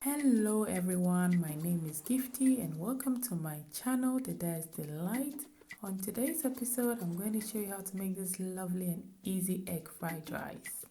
Hello everyone, my name is Gifty and welcome to my channel, The Dad's Delight. On today's episode, I'm going to show you how to make this lovely and easy egg fried rice.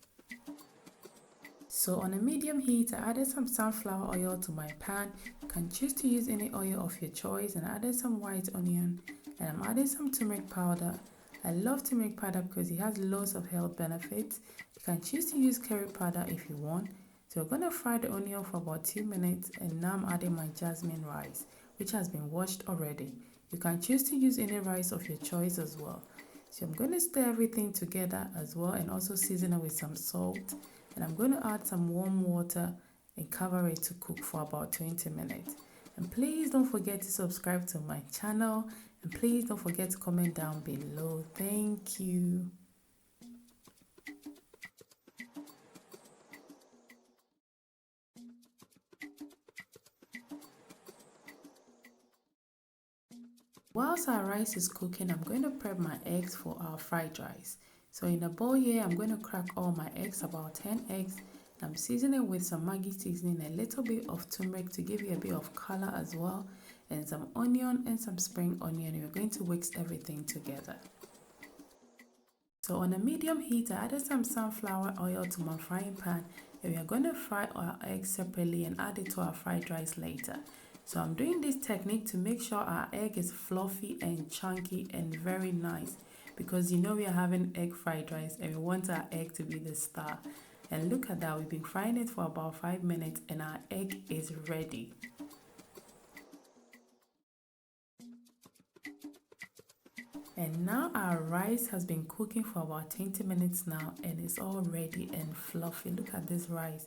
So on a medium heat, I added some sunflower oil to my pan. You can choose to use any oil of your choice, and I added some white onion and I'm adding some turmeric powder. I love turmeric powder because it has loads of health benefits. You can choose to use curry powder if you want. So we're going to fry the onion for about 2 minutes, and now I'm adding my jasmine rice, which has been washed already. You can choose to use any rice of your choice as well. So I'm going to stir everything together as well and also season it with some salt. And I'm going to add some warm water and cover it to cook for about 20 minutes. And please don't forget to subscribe to my channel, and please don't forget to comment down below. Thank you. Whilst our rice is cooking, I'm going to prep my eggs for our fried rice. So in a bowl here, I'm going to crack all my eggs, about 10 eggs. I'm seasoning with some Maggi seasoning, a little bit of turmeric to give you a bit of color as well, and some onion and some spring onion. We're going to mix everything together. So on a medium heat, I added some sunflower oil to my frying pan, and we are going to fry our eggs separately and add it to our fried rice later. So I'm doing this technique to make sure our egg is fluffy and chunky and very nice, because you know we are having egg fried rice and we want our egg to be the star. And look at that, we've been frying it for about 5 minutes and our egg is ready. And now our rice has been cooking for about 20 minutes now and it's all ready and fluffy. Look at this rice.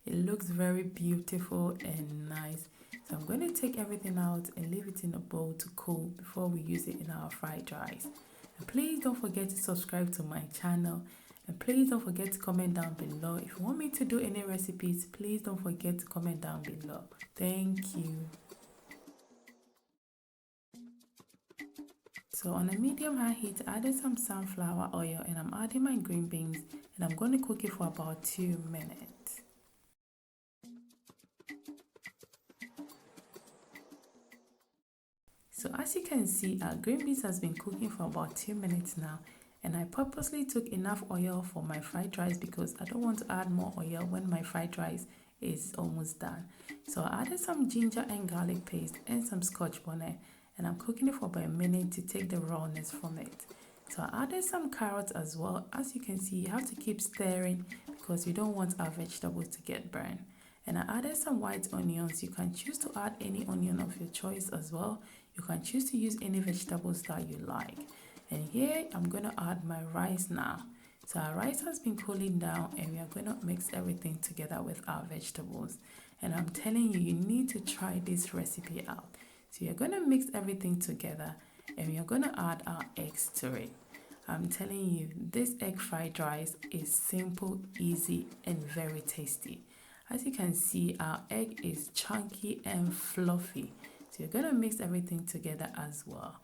It looks very beautiful and nice. So I'm going to take everything out and leave it in a bowl to cool before we use it in our fried rice. And please don't forget to subscribe to my channel. And please don't forget to comment down below. If you want me to do any recipes, please don't forget to comment down below. Thank you. So on a medium high heat, I added some sunflower oil and I'm adding my green beans and I'm going to cook it for about 2 minutes. So as you can see, our green beans has been cooking for about 2 minutes now, and I purposely took enough oil for my fried rice because I don't want to add more oil when my fried rice is almost done. So I added some ginger and garlic paste and some scotch bonnet, and I'm cooking it for about a minute to take the rawness from it. So I added some carrots as well. As you can see, you have to keep stirring because you don't want our vegetables to get burned. And I added some white onions. You can choose to add any onion of your choice as well. You can choose to use any vegetables that you like. And here I'm going to add my rice now. So our rice has been cooling down and we are going to mix everything together with our vegetables. And I'm telling you, you need to try this recipe out. So you're going to mix everything together and we are going to add our eggs to it. I'm telling you, this egg fried rice is simple, easy, and very tasty. As you can see, our egg is chunky and fluffy. So you're going to mix everything together as well.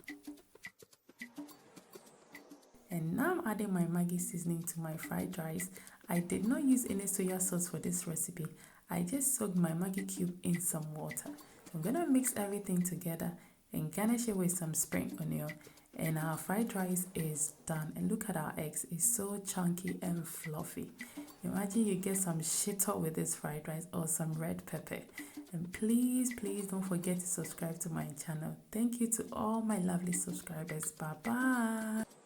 And now I'm adding my Maggi seasoning to my fried rice. I did not use any soya sauce for this recipe. I just soaked my Maggi cube in some water. So I'm going to mix everything together and garnish it with some spring onion. And our fried rice is done. And look at our eggs. It's so chunky and fluffy. Imagine you get some shito with this fried rice or some red pepper. And please don't forget to subscribe to my channel. Thank you to all my lovely subscribers. Bye bye.